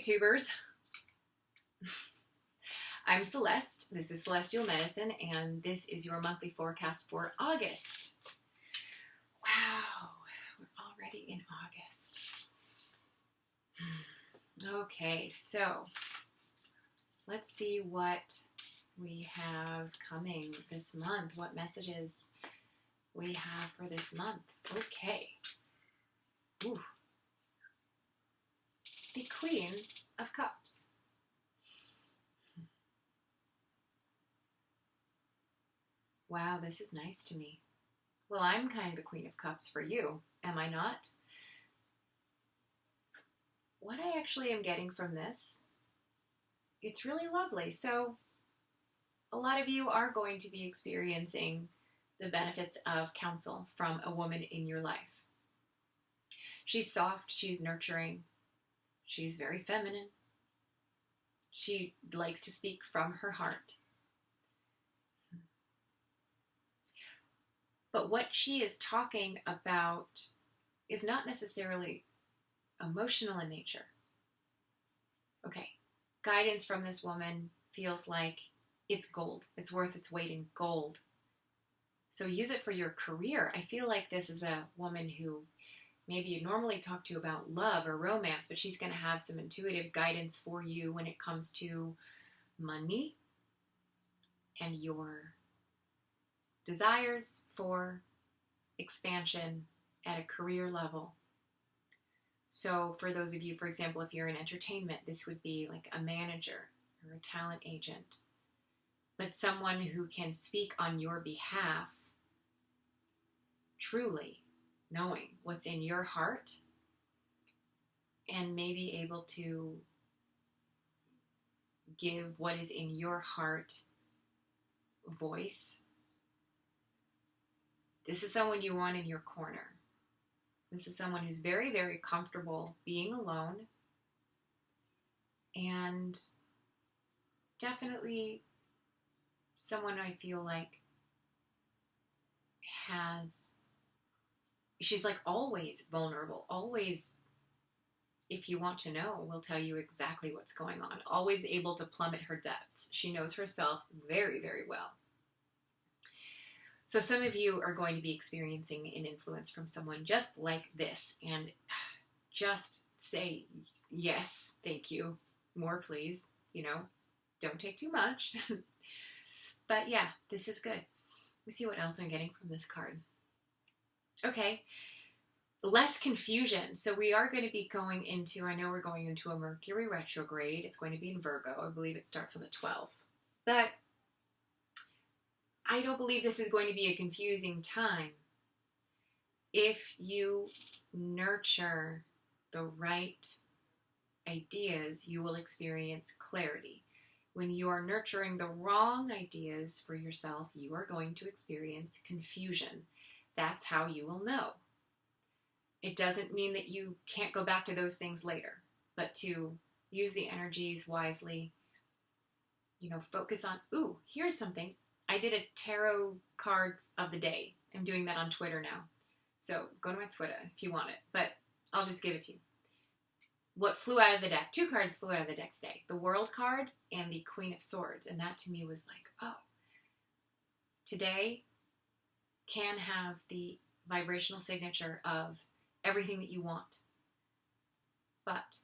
YouTubers. I'm Celeste. This is Celestial Medicine, and this is your monthly forecast for August. Wow, we're already in August. Okay, so let's see what we have coming this month, what messages we have for this month. Okay. Ooh. The Queen of Cups. Wow, this is nice to me. Well, I'm kind of a Queen of Cups for you, am I not? What I actually am getting from this, it's really lovely. So a lot of you are going to be experiencing the benefits of counsel from a woman in your life. She's soft, she's nurturing, she's very feminine. She likes to speak from her heart. But what she is talking about is not necessarily emotional in nature. Okay, guidance from this woman feels like it's gold. It's worth its weight in gold. So use it for your career. I feel like this is a woman who maybe you normally talk to about love or romance, but she's going to have some intuitive guidance for you when it comes to money and your desires for expansion at a career level. So for those of you, for example, if you're in entertainment, this would be like a manager or a talent agent, but someone who can speak on your behalf, truly knowing what's in your heart and maybe able to give what is in your heart voice. This is someone you want in your corner. This is someone who's very, very comfortable being alone and definitely someone I feel like she's like always vulnerable, always, if you want to know, will tell you exactly what's going on, always able to plummet her depths. She knows herself very, very well. So some of you are going to be experiencing an influence from someone just like this, and just say, yes, thank you, more please, don't take too much. But yeah, this is good. Let me see what else I'm getting from this card. Okay, less confusion. So we are going to be going into, I know we're going into a Mercury retrograde. It's going to be in Virgo. I believe it starts on the 12th. But I don't believe this is going to be a confusing time. If you nurture the right ideas, you will experience clarity. When you are nurturing the wrong ideas for yourself, you are going to experience confusion. That's how you will know. It doesn't mean that you can't go back to those things later, but to use the energies wisely, focus on, ooh, here's something. I did a tarot card of the day. I'm doing that on Twitter now. So go to my Twitter if you want it, but I'll just give it to you. What flew out of the deck? 2 cards flew out of the deck today. The World card and the Queen of Swords. And that to me was like, oh, today can have the vibrational signature of everything that you want. But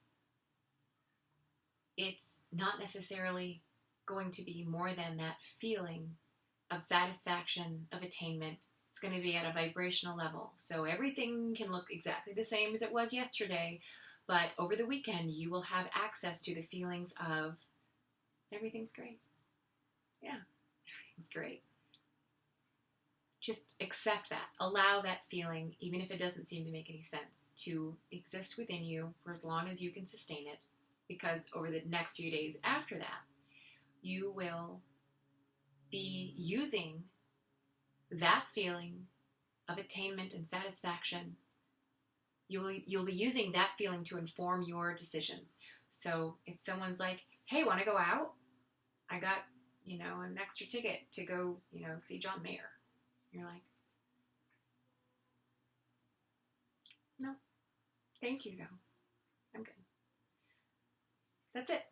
it's not necessarily going to be more than that feeling of satisfaction, of attainment. It's going to be at a vibrational level. So everything can look exactly the same as it was yesterday, but over the weekend you will have access to the feelings of everything's great. Yeah, everything's great. Just accept that. Allow that feeling, even if it doesn't seem to make any sense, to exist within you for as long as you can sustain it, because over the next few days after that, you will be using that feeling of attainment and satisfaction. You'll be using that feeling to inform your decisions. So if someone's like, hey, want to go out? I got, an extra ticket to go, see John Mayer. You're like, no, thank you, though. I'm good. That's it.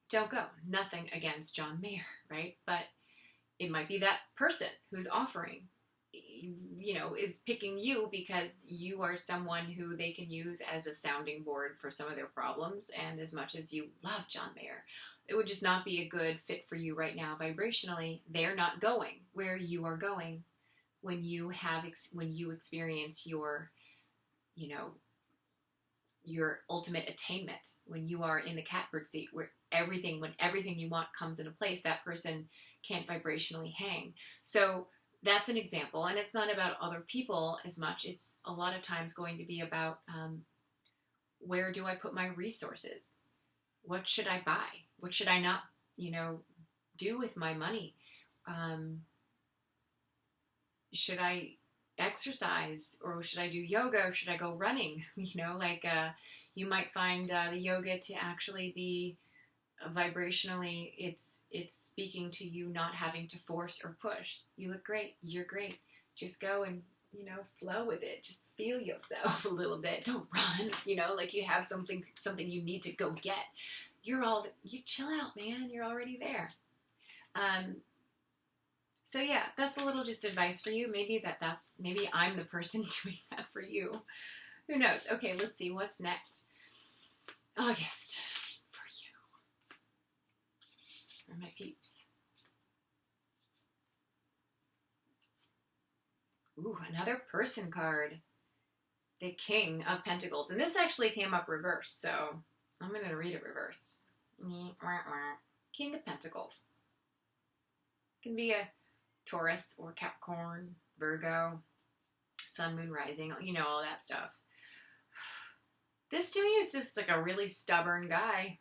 Don't go. Nothing against John Mayer, right? But it might be that person who's offering, is picking you because you are someone who they can use as a sounding board for some of their problems. And as much as you love John Mayer, it would just not be a good fit for you right now vibrationally. They're not going where you are going when you experience your, your ultimate attainment, when you are in the catbird seat, when everything you want comes into place. That person can't vibrationally hang. So that's an example, and it's not about other people as much. It's a lot of times going to be about where do I put my resources? What should I buy? What should I not, do with my money? Should I exercise, or should I do yoga, or should I go running? You might find the yoga to actually be vibrationally, it's speaking to you, not having to force or push. You look great, you're great, just go and flow with it. Just feel yourself a little bit. Don't run, like you have something you need to go get. You chill out, man, you're already there. So yeah, that's a little just advice for you. Maybe maybe I'm the person doing that for you. Who knows? Okay, let's see what's next. August. For my peeps. Ooh, another person card. The King of Pentacles. And this actually came up reversed, so I'm going to read it reversed. King of Pentacles. Can be a Taurus or Capricorn, Virgo, Sun, Moon, Rising, all that stuff. This to me is just like a really stubborn guy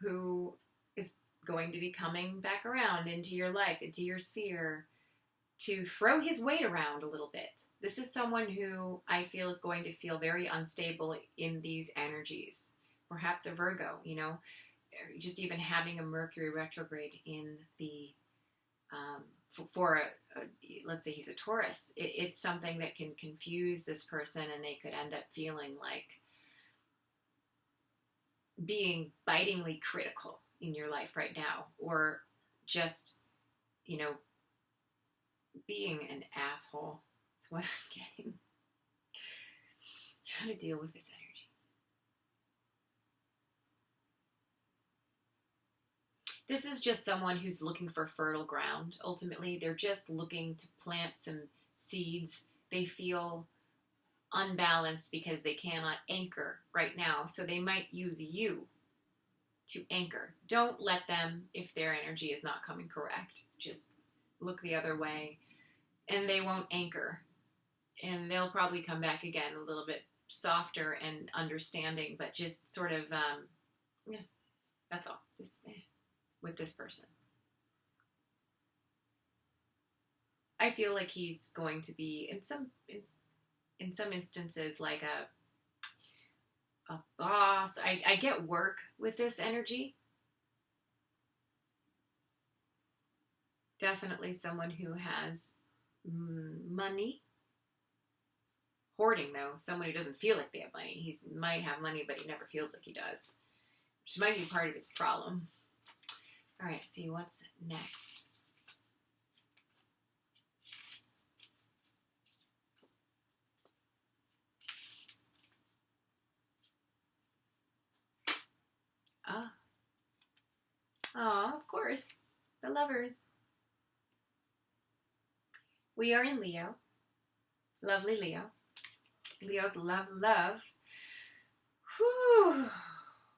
who is going to be coming back around into your life, into your sphere, to throw his weight around a little bit. This is someone who I feel is going to feel very unstable in these energies. Perhaps a Virgo, just even having a Mercury retrograde in the, let's say he's a Taurus, it's something that can confuse this person, and they could end up feeling like being bitingly critical in your life right now, or just, being an asshole. That's what I'm getting. How to deal with this energy. This is just someone who's looking for fertile ground. Ultimately, they're just looking to plant some seeds. They feel unbalanced because they cannot anchor right now, so they might use you to anchor. Don't let them, if their energy is not coming correct, just look the other way, and they won't anchor. And they'll probably come back again a little bit softer and understanding, but just sort of, that's all. Just with this person. I feel like he's going to be, in some instances, like a boss. I get work with this energy. Definitely someone who has money. Hoarding, though. Someone who doesn't feel like they have money. He might have money, but he never feels like he does, which might be part of his problem. All right, see what's next. Oh, of course, the Lovers. We are in Leo. Lovely Leo. Leo's love. Whew.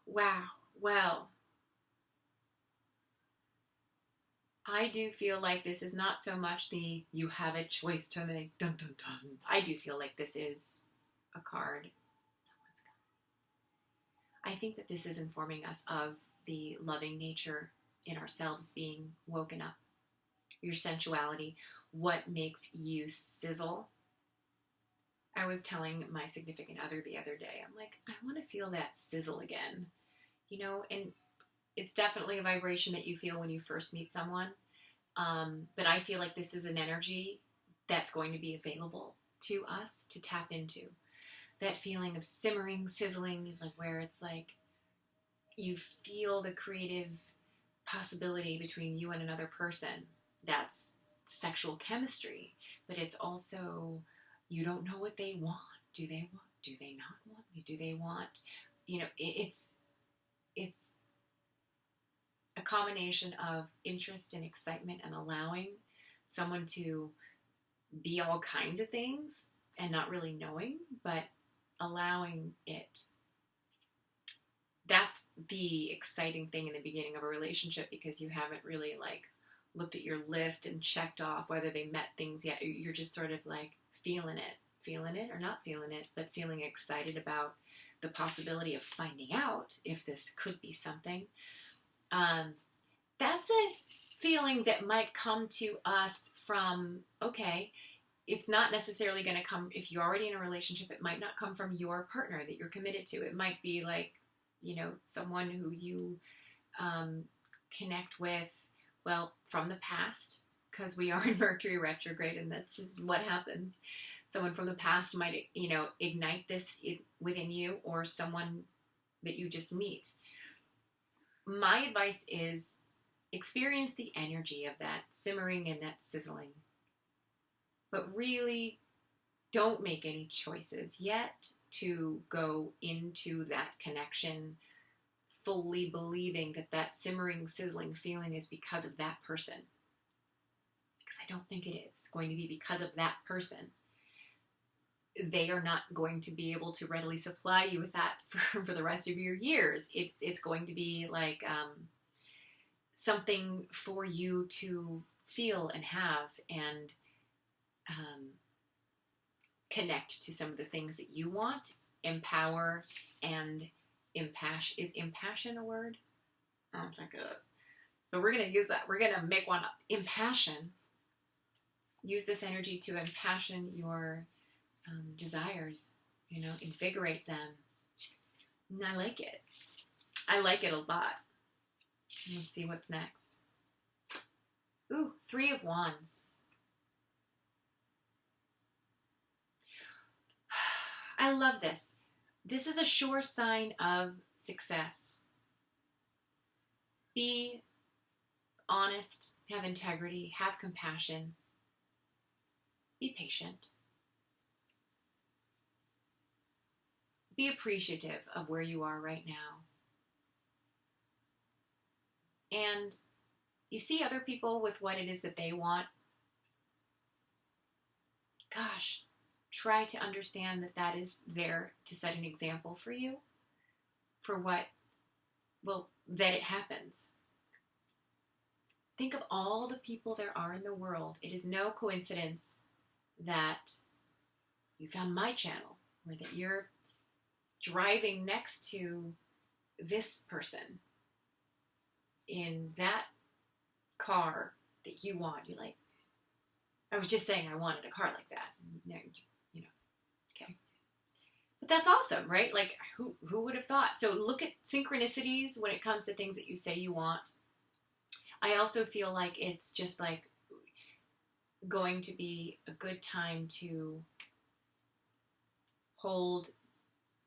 Wow. Well, I do feel like this is not so much the you have a choice to make. Dun, dun, dun. I do feel like this is a card. I think that this is informing us of the loving nature in ourselves being woken up. Your sensuality, what makes you sizzle. I was telling my significant other the other day, I'm like, I want to feel that sizzle again. And it's definitely a vibration that you feel when you first meet someone. But I feel like this is an energy that's going to be available to us to tap into. That feeling of simmering, sizzling, like where it's like You feel the creative possibility between you and another person. That's sexual chemistry, but it's also, you don't know what they want. Do they want? Do they not want? Do they want? It's a combination of interest and excitement and allowing someone to be all kinds of things and not really knowing, but allowing it. That's the exciting thing in the beginning of a relationship, because you haven't really like looked at your list and checked off whether they met things yet. You're just sort of like feeling it or not feeling it, but feeling excited about the possibility of finding out if this could be something. That's a feeling that might come to us from, okay, it's not necessarily going to come, if you're already in a relationship, it might not come from your partner that you're committed to. It might be like, someone who you connect with, well, from the past, because we are in Mercury retrograde and that's just what happens. Someone from the past might, ignite this within you, or someone that you just meet. My advice is experience the energy of that simmering and that sizzling, but really don't make any choices yet to go into that connection fully believing that that simmering, sizzling feeling is because of that person. Because I don't think it is going to be because of that person. They are not going to be able to readily supply you with that for the rest of your years. It's going to be like something for you to feel and have and connect to some of the things that you want, empower, and impassion. Is impassion a word? I don't think it is. But we're going to use that. We're going to make one up. Impassion. Use this energy to impassion your desires, invigorate them. And I like it. I like it a lot. Let's see what's next. Ooh, 3 of Wands. I love this. This is a sure sign of success. Be honest, have integrity, have compassion. Be patient. Be appreciative of where you are right now. And you see other people with what it is that they want. Gosh, try to understand that that is there to set an example for you, for that it happens. Think of all the people there are in the world. It is no coincidence that you found my channel, or that you're driving next to this person in that car that you want. You're like, I was just saying I wanted a car like that. No, okay. But that's awesome, right? Like, who would have thought? So look at synchronicities when it comes to things that you say you want. I also feel like it's just like going to be a good time to hold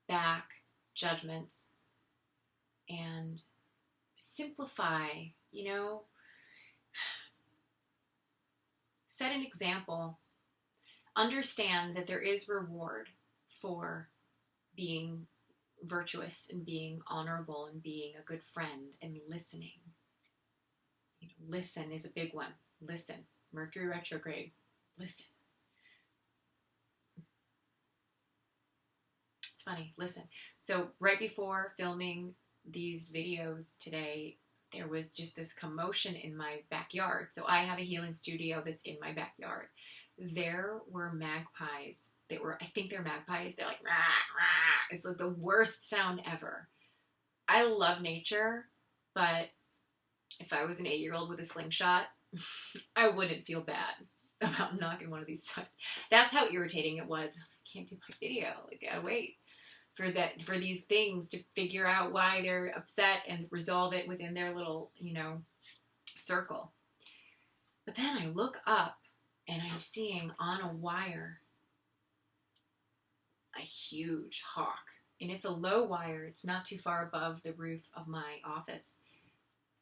back judgments and simplify, set an example. Understand that there is reward for being virtuous and being honorable and being a good friend and listening. Listen is a big one. Listen. Mercury retrograde. Listen. It's funny. Listen. So right before filming these videos today, there was just this commotion in my backyard. So I have a healing studio that's in my backyard. There were magpies that were, I think they're magpies. They're like, rah, rah. It's like the worst sound ever. I love nature, but if I was an 8-year-old with a slingshot, I wouldn't feel bad about knocking one of these stuff. That's how irritating it was. And I was like, I can't do my video. Like, I gotta wait for these things to figure out why they're upset and resolve it within their little, circle. But then I look up and I'm seeing on a wire a huge hawk and it's a low wire. It's not too far above the roof of my office.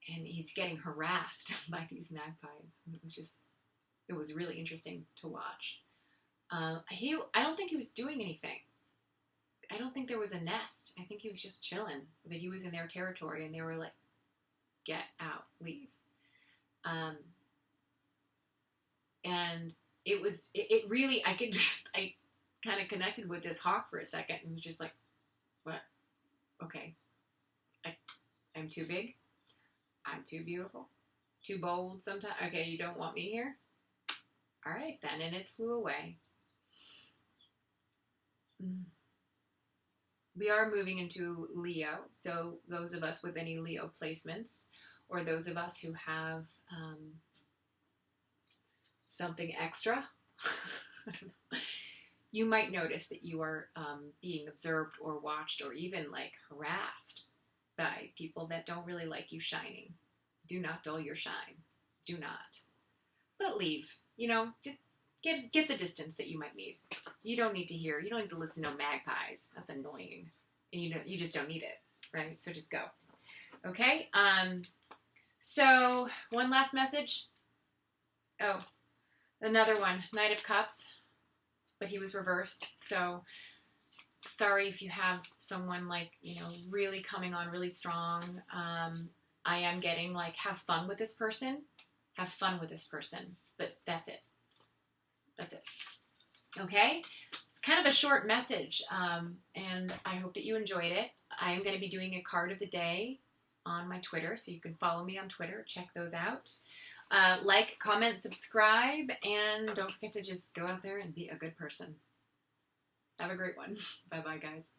And he's getting harassed by these magpies. It was really interesting to watch. I don't think he was doing anything. I don't think there was a nest. I think he was just chilling. But he was in their territory, and they were like, get out, leave. And it really, I kind of connected with this hawk for a second and was just like, what? Okay. I'm too big. I'm too beautiful. Too bold sometimes. Okay, you don't want me here? All right, then. And it flew away. We are moving into Leo. So those of us with any Leo placements, or those of us who have something extra, I don't know, you might notice that you are being observed or watched or even like harassed by people that don't really like you shining. Do not dull your shine. Do not. But leave. You know, just get the distance that you might need. You don't need to hear. You don't need to listen to magpies. That's annoying. And you just don't need it, right? So just go. Okay? So one last message. Oh, another one. Knight of Cups. But he was reversed. So sorry if you have someone like, really coming on really strong. I am getting like, have fun with this person. Have fun with this person. But that's it. That's it. Okay? It's kind of a short message. And I hope that you enjoyed it. I am going to be doing a card of the day on my Twitter. So you can follow me on Twitter. Check those out. Like, comment, subscribe. And don't forget to just go out there and be a good person. Have a great one. Bye-bye, guys.